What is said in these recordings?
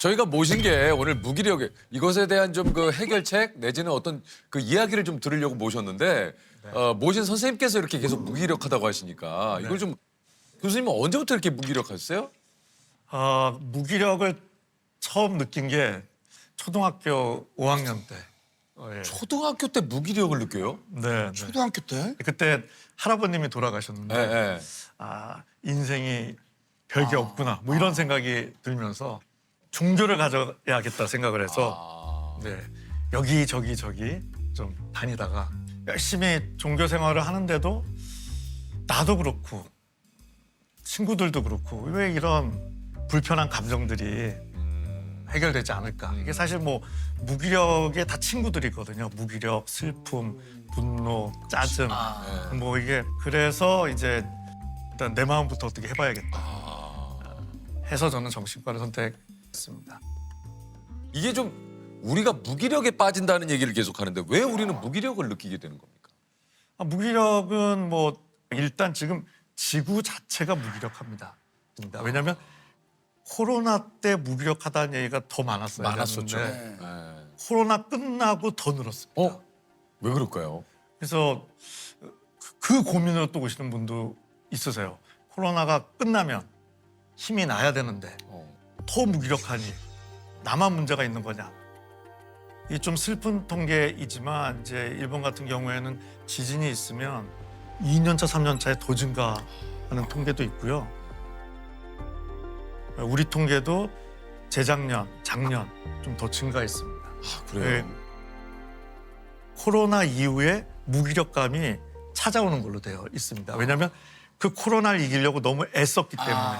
저희가 모신 게 오늘 무기력에 이것에 대한 좀 그 해결책 내지는 어떤 그 이야기를 좀 들으려고 모셨는데 모신 선생님께서 이렇게 계속 무기력하다고 하시니까 이걸 좀 교수님은 언제부터 이렇게 무기력하셨어요? 무기력을 처음 느낀 게 초등학교 5학년 때. 예. 초등학교 때 무기력을 느껴요? 네, 네. 초등학교 때? 그때 할아버님이 돌아가셨는데 네, 네. 인생이 별게 없구나 뭐 이런 생각이 들면서 종교를 가져야겠다 생각을 해서 네, 여기저기 좀 다니다가 열심히 종교 생활을 하는데도 나도 그렇고 친구들도 그렇고 왜 이런 불편한 감정들이 해결되지 않을까. 이게 사실 뭐 무기력의 다 친구들이거든요. 무기력, 슬픔, 분노, 짜증. 뭐 이게 그래서 이제 일단 내 마음부터 어떻게 해봐야겠다 해서 저는 정신과를 선택했습니다. 이게 좀 우리가 무기력에 빠진다는 얘기를 계속 하는데 왜 우리는 무기력을 느끼게 되는 겁니까? 무기력은 뭐 일단 지금 지구 자체가 무기력합니다. 왜냐하면 코로나 때 무기력하다는 얘기가 더 많았어요. 많았었죠. 네. 네. 코로나 끝나고 더 늘었습니다. 왜 그럴까요? 그래서 그 고민으로 또 오시는 분도 있으세요. 코로나가 끝나면 힘이 나야 되는데 더 무기력하니 나만 문제가 있는 거냐. 이 좀 슬픈 통계이지만 이제 일본 같은 경우에는 지진이 있으면 2년차, 3년차에 더 증가하는 통계도 있고요. 우리 통계도 재작년, 작년 좀 더 증가했습니다. 그래요? 네. 코로나 이후에 무기력감이 찾아오는 걸로 되어 있습니다. 왜냐하면 그 코로나를 이기려고 너무 애썼기 때문에.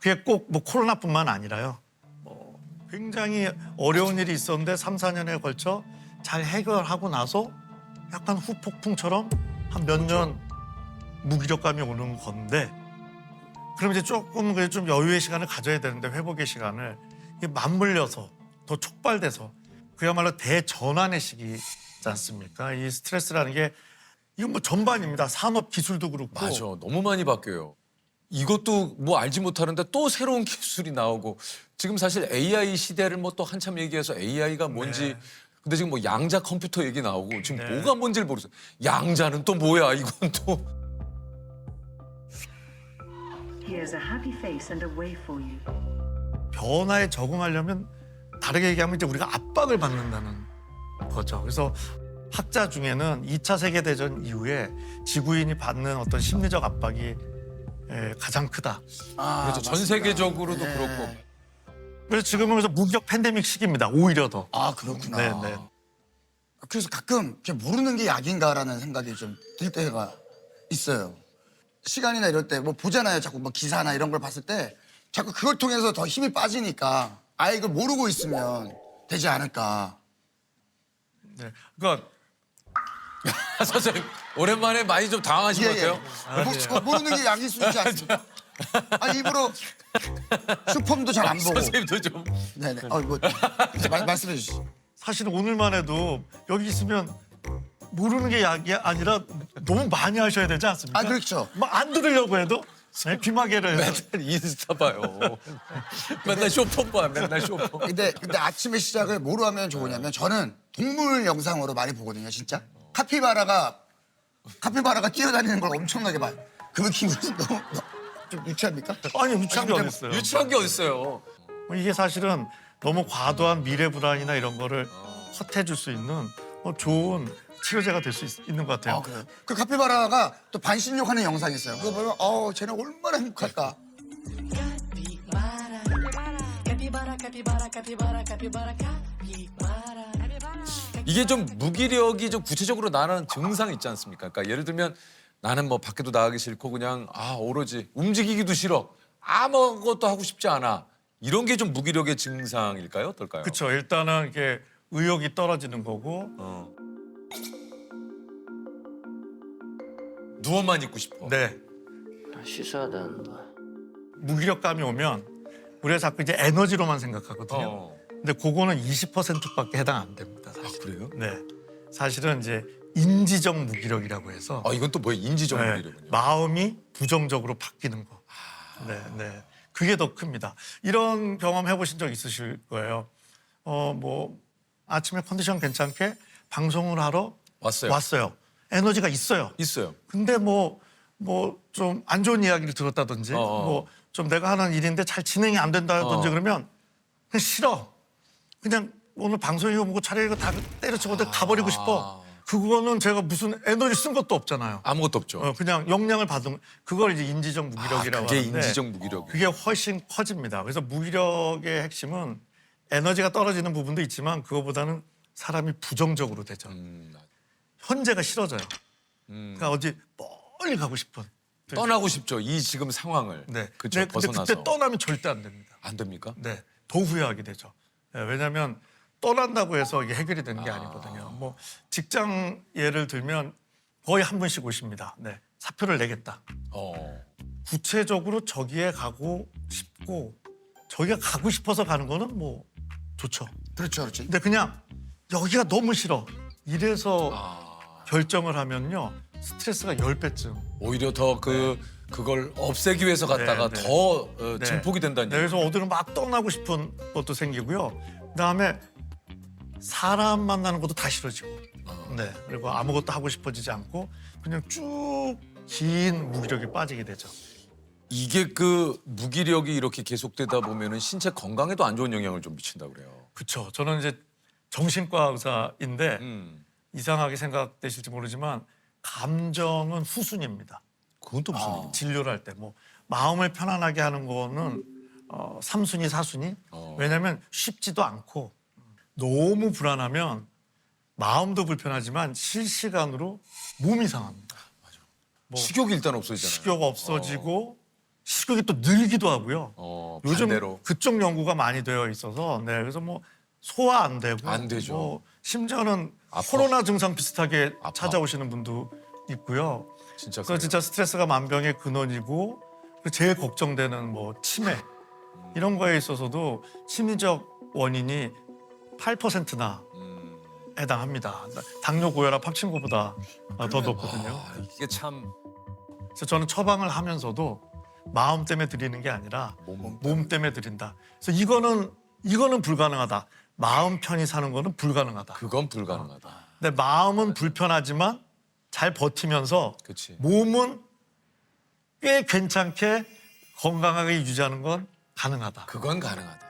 그게 꼭 뭐 코로나뿐만 아니라요. 뭐 굉장히 어려운 일이 있었는데 3, 4년에 걸쳐 잘 해결하고 나서 약간 후폭풍처럼 한 몇 년 무기력감이 오는 건데 그럼 이제 조금 그래도 좀 여유의 시간을 가져야 되는데 회복의 시간을 이게 맞물려서 더 촉발돼서 그야말로 대전환의 시기지 않습니까? 이 스트레스라는 게 이건 뭐 전반입니다. 산업 기술도 그렇고. 맞아. 너무 많이 바뀌어요. 이것도 뭐 알지 못하는데 또 새로운 기술이 나오고 지금 사실 AI 시대를 뭐 또 한참 얘기해서 AI가 뭔지 네. 근데 지금 뭐 양자 컴퓨터 얘기 나오고 지금 네. 뭐가 뭔지를 모르겠어요. 양자는 또 뭐야? 이건 또 Here's a happy face and a way for you. 변화에 적응하려면 다르게 얘기하면 이제 우리가 압박을 받는다는 거죠. 그래서 학자 중에는 2차 세계대전 이후에 지구인이 받는 어떤 심리적 압박이 가장 크다. 그렇죠. 전 세계적으로도 그렇고 그래서 지금은 그래서 무기력 팬데믹 시기입니다. 오히려 더. 그렇구나. 네, 네. 그래서 가끔 이렇게 모르는 게 약인가라는 생각이 좀 들 때가 있어요. 시간이나 이럴 때 뭐 보잖아요. 자꾸 뭐 기사나 이런 걸 봤을 때 자꾸 그걸 통해서 더 힘이 빠지니까 아예 이걸 모르고 있으면 되지 않을까. 네. 그러니까 선생님 오랜만에 많이 좀 당황하신 것 같아요. 뭐, 모르는 게 약일 수 있지 않습니까? 아니 일부러 슈퍼도 잘 안 보고. 선생님도 좀 네네. 뭐 말씀해 주시죠. 사실은 오늘만 해도 여기 있으면 모르는 게 약이 아니라 너무 많이 하셔야 되지 않습니까? 그렇죠. 막 안 들으려고 해도 귀마개를 해서. 맨날 인스타 봐요. 맨날 쇼폰 봐. 맨날 쇼폰. 근데 아침에 시작을 뭐로 하면 좋으냐면 저는 동물 영상으로 많이 보거든요, 진짜. 카피바라가 뛰어다니는 걸 엄청나게 봐요. 그거 기분이 너무 좀 유치합니까? 아니 유치한 게 어딨어요. 유치한 게 어딨어요. 이게 사실은 너무 과도한 미래 불안이나 이런 거를 헛해줄 수 있는 좋은 치료제가 될 수 있는 것 같아요. 그래요. 그 카피바라가 또 반신욕하는 영상이 있어요. 그거 보면 쟤는 얼마나 행복할까. 이게 좀 무기력이 좀 구체적으로 나타나는 증상이 있지 않습니까? 그러니까 예를 들면 나는 뭐 밖에도 나가기 싫고 그냥 오로지 움직이기도 싫어. 아무것도 하고 싶지 않아. 이런 게 좀 무기력의 증상일까요? 어떨까요? 그렇죠. 일단은 이게 의욕이 떨어지는 거고 누워만 있고 싶어. 네. 씻어야 되는데. 무기력감이 오면 우리가 자꾸 이제 에너지로만 생각하거든요. 근데 그거는 20%밖에 해당 안 됩니다. 사실. 그래요? 네. 사실은 이제 인지적 무기력이라고 해서 이건 또 뭐예요? 인지적 네, 무기력은요? 마음이 부정적으로 바뀌는 거. 네, 네. 그게 더 큽니다. 이런 경험 해보신 적 있으실 거예요. 뭐 아침에 컨디션 괜찮게 방송을 하러 왔어요. 에너지가 있어요. 있어요. 근데 뭐 좀 안 좋은 이야기를 들었다든지 뭐 좀 내가 하는 일인데 잘 진행이 안 된다든지 그러면 그냥 싫어. 그냥 오늘 방송이고 뭐고 차라리 이거 다 때려치고 어디 가버리고 싶어. 그거는 제가 무슨 에너지 쓴 것도 없잖아요. 아무것도 없죠. 그냥 영향을 받은 그걸 이제 인지적 무기력이라고 그게 하는데 인지적 무기력. 그게 훨씬 커집니다. 그래서 무기력의 핵심은 에너지가 떨어지는 부분도 있지만 그거보다는 사람이 부정적으로 되죠. 현재가 싫어져요. 그러니까 어디 멀리 가고 싶은. 떠나고 싶죠. 이 지금 상황을. 네. 그렇죠. 근데 벗어나서. 그때 떠나면 절대 안 됩니다. 안 됩니까? 네. 더 후회하게 되죠. 네, 왜냐하면 떠난다고 해서 이게 해결이 되는 게 아니거든요. 뭐 직장 예를 들면 거의 한 번씩 오십니다. 네. 사표를 내겠다. 구체적으로 저기에 가고 싶고 저기가 가고 싶어서 가는 거는 뭐 좋죠. 그렇죠, 그렇죠. 근데 그냥 여기가 너무 싫어. 이래서 결정을 하면요. 스트레스가 10배쯤. 오히려 더 그걸 없애기 위해서 갔다가 네, 네. 더 네. 증폭이 된다는 네, 그래서 어디로 막 떠나고 싶은 것도 생기고요. 그다음에 사람 만나는 것도 다 싫어지고. 네. 그리고 아무것도 하고 싶어지지 않고 그냥 쭉 긴 무기력에 빠지게 되죠. 이게 그 무기력이 이렇게 계속되다 보면은 신체 건강에도 안 좋은 영향을 좀 미친다 그래요. 그렇죠. 저는 이제 정신과 의사인데 이상하게 생각되실지 모르지만 감정은 후순위입니다. 그건 또 무슨 일이야? 진료를 할 때 뭐 마음을 편안하게 하는 거는 3순위, 4순위. 왜냐하면 쉽지도 않고 너무 불안하면 마음도 불편하지만 실시간으로 몸이 상합니다. 식욕이 일단 없어지잖아요. 식욕 없어지고 식욕이 또 늘기도 하고요. 요즘 반대로. 그쪽 연구가 많이 되어 있어서 네, 그래서 뭐 소화 안 되고 안 되죠. 뭐 심지어는 아파. 코로나 증상 비슷하게 아파. 찾아오시는 분도 있고요. 진짜 그래서 그래요. 진짜 스트레스가 만병의 근원이고 그리고 제일 걱정되는 뭐 치매 이런 거에 있어서도 심리적 원인이 8%나 해당합니다. 당뇨, 고혈압, 합친고보다 더 높거든요. 이게 참 그래서 저는 처방을 하면서도 마음 때문에 드리는 게 아니라 몸 때문에 드린다. 그래서 이거는 불가능하다. 마음 편히 사는 거는 불가능하다. 그건 불가능하다. 근데 마음은 불편하지만 잘 버티면서 그치. 몸은 꽤 괜찮게 건강하게 유지하는 건 가능하다. 그건 가능하다.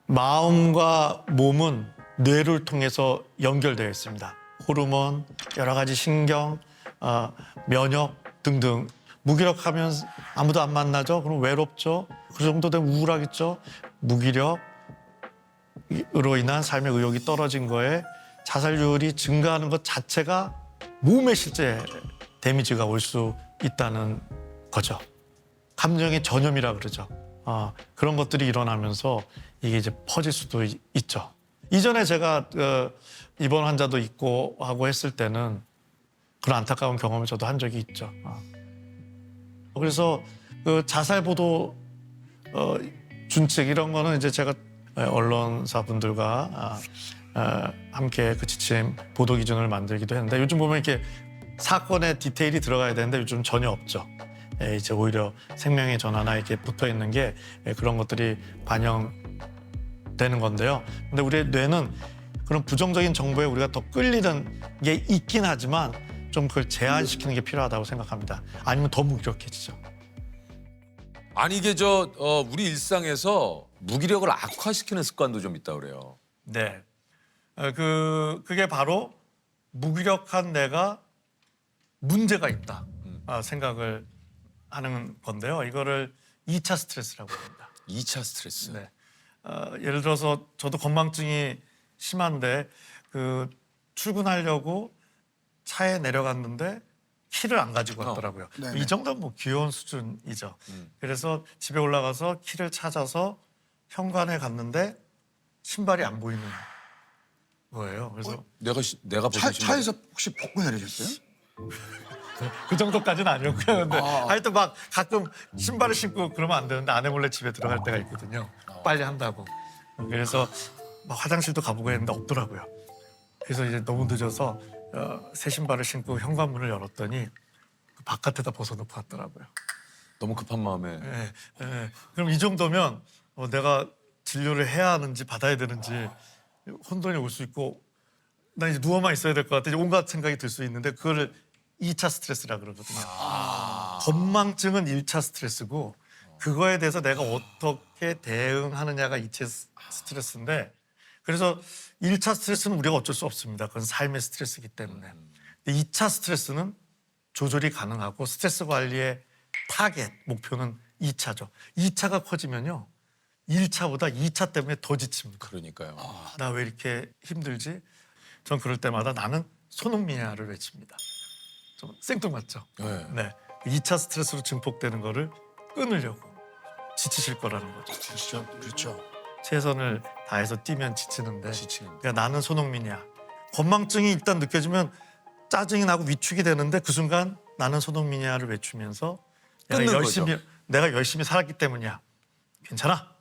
마음과 몸은 뇌를 통해서 연결되어 있습니다. 호르몬, 여러 가지 신경, 면역 등등. 무기력하면 아무도 안 만나죠. 그럼 외롭죠. 그 정도 되면 우울하겠죠. 무기력으로 인한 삶의 의욕이 떨어진 거에 자살률이 증가하는 것 자체가 몸에 실제 데미지가 올 수 있다는 거죠. 감정의 전염이라 그러죠. 그런 것들이 일어나면서 이게 이제 퍼질 수도 있죠. 이전에 제가 입원 환자도 있고 하고 했을 때는 그런 안타까운 경험을 저도 한 적이 있죠. 그래서 그 자살 보도 준칙 이런 거는 이제 제가 언론사 분들과 함께 그 지침 보도 기준을 만들기도 했는데 요즘 보면 이렇게 사건의 디테일이 들어가야 되는데 요즘 전혀 없죠. 이제 오히려 생명의 전화나 이렇게 붙어 있는 게 그런 것들이 반영되는 건데요. 근데 우리의 뇌는 그런 부정적인 정보에 우리가 더 끌리는 게 있긴 하지만 좀 그걸 제한시키는 게 필요하다고 생각합니다. 아니면 더 무기력해지죠. 아니 이게 우리 일상에서 무기력을 악화시키는 습관도 좀 있다 그래요. 네. 그게 바로 무기력한 내가 문제가 있다 생각을 하는 건데요. 이거를 2차 스트레스라고 합니다. 2차 스트레스. 네. 예를 들어서 저도 건망증이 심한데 출근하려고 차에 내려갔는데 키를 안 가지고 왔더라고요. 네네. 이 정도면 뭐 귀여운 수준이죠. 그래서 집에 올라가서 키를 찾아서 현관에 갔는데 신발이 안 보이는 거예요. 그래서 내가 벗은 신발. 차에서 혹시 벗고 내리셨어요? 그 정도까지는 아니었고요. 근데 하여튼 막 가끔 신발을 신고 그러면 안 되는데 아내 몰래 집에 들어갈 때가 있거든요. 빨리 한다고. 그래서 막 화장실도 가보고 했는데 없더라고요. 그래서 이제 너무 늦어서 새 신발을 신고 현관문을 열었더니 그 바깥에다 벗어놓고 왔더라고요. 너무 급한 마음에. 예, 예. 그럼 이 정도면 내가 진료를 해야 하는지 받아야 되는지 혼돈이 올 수 있고 나 이제 누워만 있어야 될 것 같아. 이제 온갖 생각이 들 수 있는데 그거를 2차 스트레스라 그러거든요. 건망증은 1차 스트레스고 그거에 대해서 내가 어떻게 대응하느냐가 2차 스트레스인데 그래서 1차 스트레스는 우리가 어쩔 수 없습니다. 그건 삶의 스트레스이기 때문에. 근데 2차 스트레스는 조절이 가능하고 스트레스 관리의 타겟, 목표는 2차죠. 2차가 커지면요. 1차보다 2차 때문에 더 지칩니다. 그러니까요. 나 왜 이렇게 힘들지? 전 그럴 때마다 나는 손흥민야를 외칩니다. 좀 생뚱맞죠? 네. 네. 2차 스트레스로 증폭되는 거를 끊으려고 지치실 거라는 거죠. 그렇죠. 그렇죠. 최선을 다해서 뛰면 지치는데 지치는데. 그러니까 나는 손흥민이야. 건망증이 일단 느껴지면 짜증이 나고 위축이 되는데 그 순간 나는 손흥민이야를 외치면서 끊는 내가 열심히 살았기 때문이야. 괜찮아.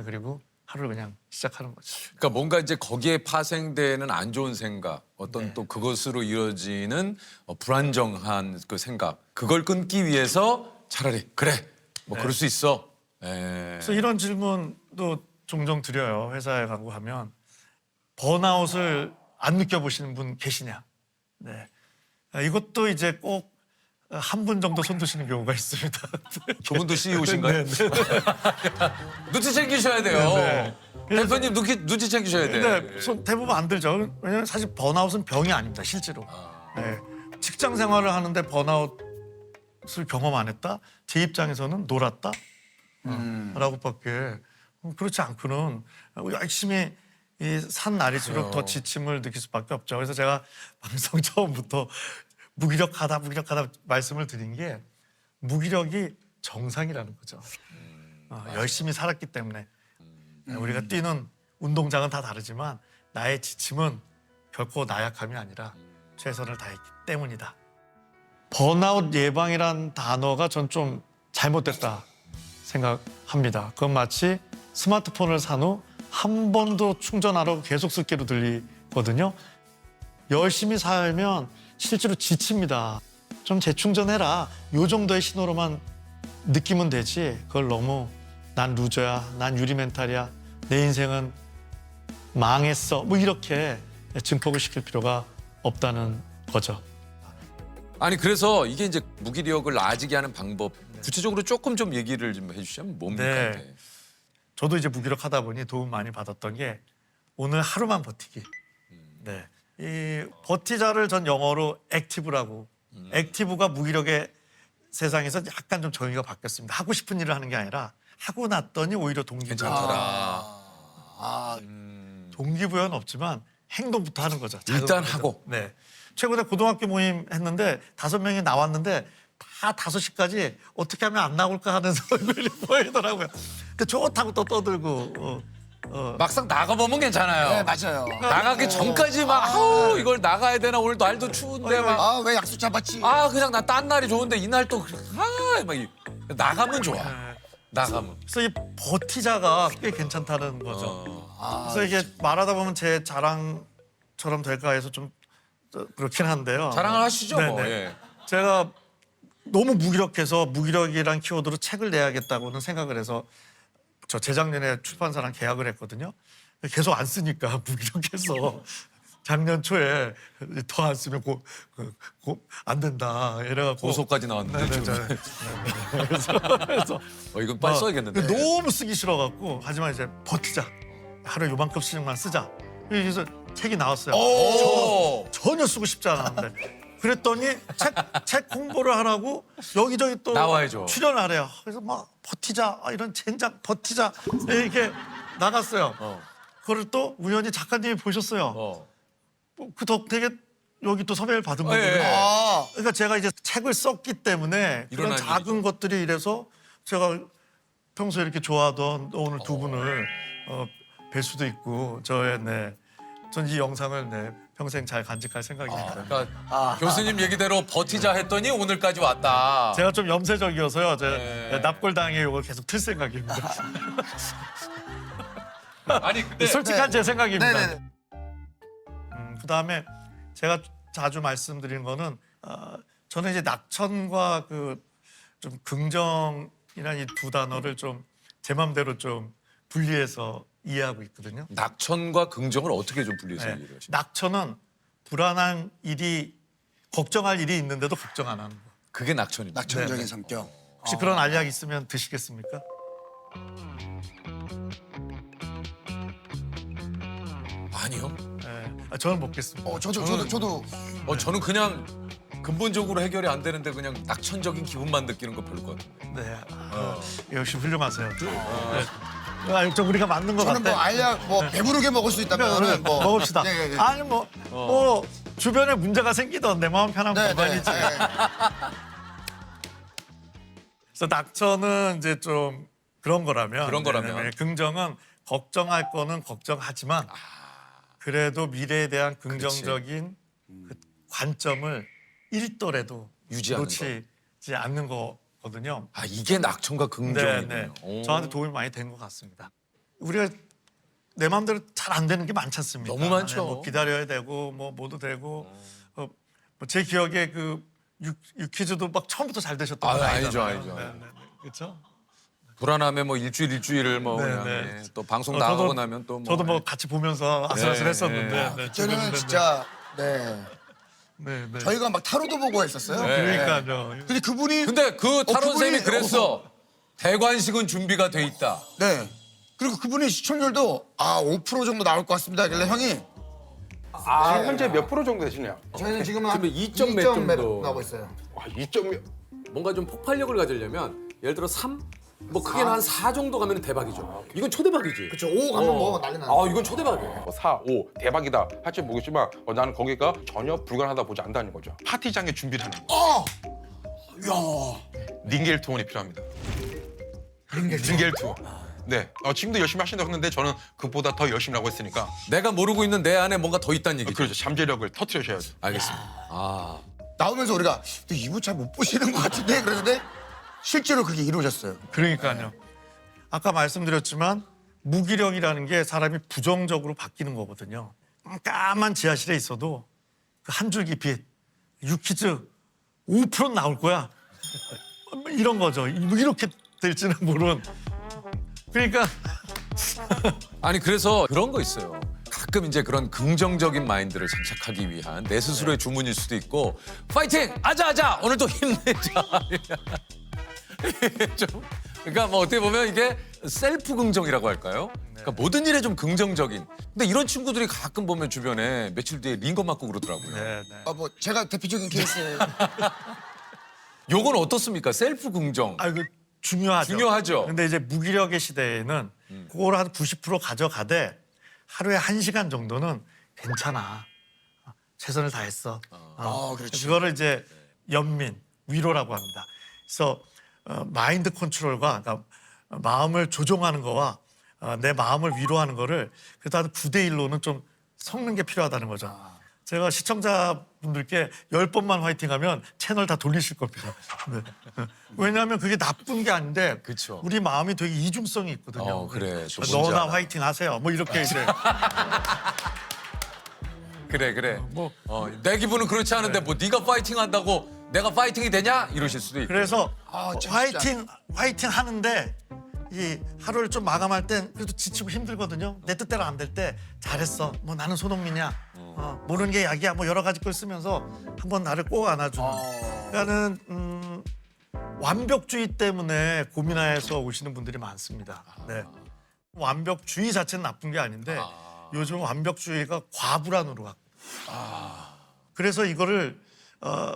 그리고 하루를 그냥 시작하는 거죠. 그러니까 뭔가 이제 거기에 파생되는 안 좋은 생각, 어떤 네. 또 그것으로 이어지는 불안정한 그 생각, 그걸 끊기 위해서 차라리 그래, 뭐 그럴 수 있어. 그래서 이런 질문도 종종 드려요. 회사에 가고 하면 번아웃을 안 느껴보시는 분 계시냐? 네. 이것도 이제 꼭 한 분 정도 손 드시는 경우가 있습니다. 그분도 CEO신가요? 눈치 챙기셔야 돼요. 네. 대표님 눈치 챙기셔야 돼. 근데 대부분 안 들죠. 왜냐하면 사실 번아웃은 병이 아닙니다. 실제로. 네. 직장 생활을 하는데 번아웃을 경험 안 했다? 제 입장에서는 놀았다? 라고밖에 그렇지 않고는 열심히 산 날일수록 더 지침을 느낄 수밖에 없죠. 그래서 제가 방송 처음부터 무기력하다 말씀을 드린 게 무기력이 정상이라는 거죠. 열심히 살았기 때문에 우리가 뛰는 운동장은 다 다르지만 나의 지침은 결코 나약함이 아니라 최선을 다했기 때문이다. 번아웃 예방이란 단어가 전 좀 잘못됐다 생각합니다. 그건 마치 스마트폰을 산 후 한 번도 충전하라고 계속 쓸게로 들리거든요. 열심히 살면 실제로 지칩니다. 좀 재충전해라. 요 정도의 신호로만 느끼면 되지. 그걸 너무 난 루저야, 난 유리 멘탈이야, 내 인생은 망했어. 뭐 이렇게 증폭을 시킬 필요가 없다는 거죠. 아니 그래서 이게 이제 무기력을 나아지게 하는 방법 구체적으로 조금 좀 얘기를 좀 해주시면 뭡니까? 네. 네. 저도 이제 무기력하다 보니 도움 많이 받았던 게 오늘 하루만 버티기. 네. 이 버티자를 전 영어로 액티브라고. 액티브가 무기력의 세상에서 약간 좀 정의가 바뀌었습니다. 하고 싶은 일을 하는 게 아니라 하고 났더니 오히려 동기부여. 동기부여는 없지만 행동부터 하는 거죠. 일단 작은 하고. 거죠. 네. 최근에 고등학교 모임 했는데 5명이 나왔는데 다 5시까지 어떻게 하면 안 나올까 하는 얼굴이 보이더라고요. 그 좋다고 또 떠들고. 막상 나가보면 괜찮아요. 네, 맞아요. 나가기 전까지 막 아우 이걸 나가야 되나 오늘 날도 추운데 막 아, 왜 약속 잡았지? 그냥 나 딴 날이 좋은데 이날 또 나가면 좋아. 나가면. 그래서 이 버티자가 꽤 괜찮다는 거죠. 그래서 이게 말하다 보면 제 자랑처럼 될까 해서 좀 그렇긴 한데요. 자랑을 하시죠. 뭐. 네네. 예. 제가 너무 무기력해서 무기력이란 키워드로 책을 내야겠다고는 생각을 해서 저 재작년에 출판사랑 계약을 했거든요. 계속 안 쓰니까 무기력해서 작년 초에 더 안 쓰면 안 된다 이래갖고 고소까지 나왔는데 네네, 지금. 그래서 이건 빨리 써야겠는데. 너무 쓰기 싫어갖고 하지만 이제 버티자. 하루에 요만큼 수준만 쓰자. 그래서 책이 나왔어요. 오! 전혀 쓰고 싶지 않았는데. 그랬더니 책 홍보를 하라고 여기저기 또 나와야죠. 출연하래요. 그래서 막 버티자 이런 젠장 버티자 이렇게 나갔어요. 그걸 또 우연히 작가님이 보셨어요. 그 덕택에 여기 또 섭외를 받은 거거든요. 예. 그러니까 제가 이제 책을 썼기 때문에 그런 일어난 작은 일이죠. 것들이 이래서 제가 평소에 이렇게 좋아하던 오늘 두 분을 뵐 수도 있고 전 이 영상을 평생 잘 간직할 생각입니다. 그러니까 교수님 얘기대로 버티자 했더니 오늘까지 왔다. 제가 좀 염세적이어서요. 네. 납골당에 이걸 계속 틀 생각입니다. 아니 근데 솔직한 제 생각입니다. 네네네. 그다음에 제가 자주 말씀드리는 거는 저는 이제 낙천과 그 좀 긍정이라는 이 두 단어를 좀 제 맘대로 좀 분리해서 이해하고 있거든요. 낙천과 긍정을 어떻게 좀 분리해서 네. 이해를 하시나요? 낙천은 불안한 일이 걱정할 일이 있는데도 걱정 안 하는 거. 그게 낙천입니다. 낙천적인 네. 성격. 혹시 그런 알약 있으면 드시겠습니까? 아니요. 네. 저는 먹겠습니다. 저도 저는 그냥 근본적으로 해결이 안 되는데 그냥 낙천적인 기분만 느끼는 거 별로 것 같아요. 네. 역시 훌륭하세요. 네. 좀 우리가 맞는 것 저는 같아. 뭐 알약 뭐 배부르게 먹을 수 있다면 뭐 먹읍시다. 예, 예, 예. 아니 뭐 주변에 문제가 생기던 내 마음 편하면 네, 네. 그만이지. 예, 예. 그래서 낙천은 이제 좀 그런 거라면, 그런 거라면. 네네네. 긍정은 걱정할 거는 걱정하지만 그래도 미래에 대한 긍정적인 그 관점을 1도라도 유지하는 놓치지 않는 거거든요. 아 이게 낙천과 긍정이군요. 네. 오. 저한테 도움이 많이 된 것 같습니다. 우리가 내 마음대로 잘 안 되는 게 많지 않습니까? 너무 많죠. 뭐 기다려야 되고 뭐 뭐도 되고 뭐제 기억에 그 유퀴즈도 막 처음부터 잘 되셨던 건 아니죠, 아니잖아요. 아니죠. 네, 네. 그렇죠? 불안함에 뭐 일주일을 뭐 네, 그냥 네. 예, 또 방송 나가고 저도- 나면 또 뭐. 저도 뭐 같이 보면서 아슬아슬했었는데. 네, 네, 저는 진짜 네. 네, 네. 저희가 막 타로도 보고 했었어요. 그러니까요. 근데 그분이 근데 그 타론 쌤이 그분이- 그랬어. 대관식은 준비가 돼 있다. 네. 그리고 그분이 시청률도 5% 정도 나올 것 같습니다. 그래 형이 지금 현재 몇 프로 정도 되시냐? 저희는 지금 한 지금 2점 몇 정도. 나오고 있어요. 와, 2점 뭔가 좀 폭발력을 가지려면 예를 들어 3? 뭐 크게는 한 4 정도 가면 대박이죠. 이건 초대박이지. 그렇죠. 5 가면 뭐 난리 나는. 이건 초대박이에요. 4, 5 대박이다 할지 모르겠지만 나는 거기가 전혀 불가능하다 보지 않다는 거죠. 파티장의 준비를 하는 거. 링겔 투혼이 필요합니다. 링겔 투혼. 네. 지금도 열심히 하신다고 했는데 저는 그보다 더 열심히 하고 있으니까 내가 모르고 있는 내 안에 뭔가 더 있다는 얘기죠. 그렇죠. 잠재력을 터트려셔야죠. 알겠습니다. 나오면서 우리가 이분 잘 못 보시는 것 같은데 그랬는데 실제로 그게 이루어졌어요. 그러니까요. 아까 말씀드렸지만 무기력이라는 게 사람이 부정적으로 바뀌는 거거든요. 까만 지하실에 있어도 그 한 줄기 빛, 유퀴즈 5% 나올 거야. 이런 거죠. 이렇게 될지는 모르는. 그러니까 아니 그래서 그런 거 있어요. 가끔 이제 그런 긍정적인 마인드를 장착하기 위한 내 스스로의 주문일 수도 있고 파이팅! 아자 오늘도 힘내자. 좀 그러니까 뭐 어떻게 보면 이게 셀프 긍정이라고 할까요? 그러니까 모든 일에 좀 긍정적인. 근데 이런 친구들이 가끔 보면 주변에 며칠 뒤에 링거 맞고 그러더라고요. 네. 뭐 제가 대표적인 케이스예요. 요건 어떻습니까? 셀프 긍정. 이거 중요하죠. 중요하죠. 근데 이제 무기력의 시대에는 그걸 한 90% 가져가되 하루에 1시간 정도는 괜찮아. 최선을 다했어. 그렇지. 그거를 이제 연민, 위로라고 합니다. 그래서 마인드 컨트롤과 그러니까 마음을 조종하는 거와 내 마음을 위로하는 거를 그래도 한 9대 1로는 좀 섞는 게 필요하다는 거죠. 제가 시청자분들께 10번만 화이팅하면 채널 다 돌리실 겁니다. 네. 왜냐하면 그게 나쁜 게 아닌데 그쵸. 우리 마음이 되게 이중성이 있거든요. 그래. 또 뭔지 너나 알아. 화이팅 하세요. 뭐 이렇게 이제 그래. 뭐 내 기분은 그렇지 않은데 뭐 네가 파이팅 한다고 내가 파이팅이 되냐? 이러실 수도 있고. 그래서 참 화이팅 하는데 이 하루를 좀 마감할 땐 그래도 지치고 힘들거든요. 내 뜻대로 안 될 때 잘했어. 뭐 나는 손흥민이야. 모르는 게 약이야. 뭐 여러 가지 걸 쓰면서 한번 나를 꼭 안아주는. 그러니까는 완벽주의 때문에 고민해서 오시는 분들이 많습니다. 네. 완벽주의 자체는 나쁜 게 아닌데 요즘 완벽주의가 과불안으로 갔고. 그래서 이거를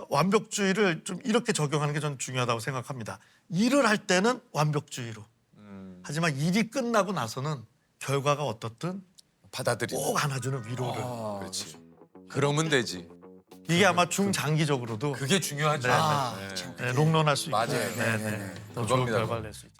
완벽주의를 좀 이렇게 적용하는 게 저는 중요하다고 생각합니다. 일을 할 때는 완벽주의로. 하지만 일이 끝나고 나서는 결과가 어떻든 받아들이는. 꼭 안아주는 위로를. 그렇지. 그러면 되지. 이게 아마 중장기적으로도 그게 중요하죠. 네, 롱런할 수 있고 맞아요. 더 좋은 그겁니다. 결과를 낼 수 있죠.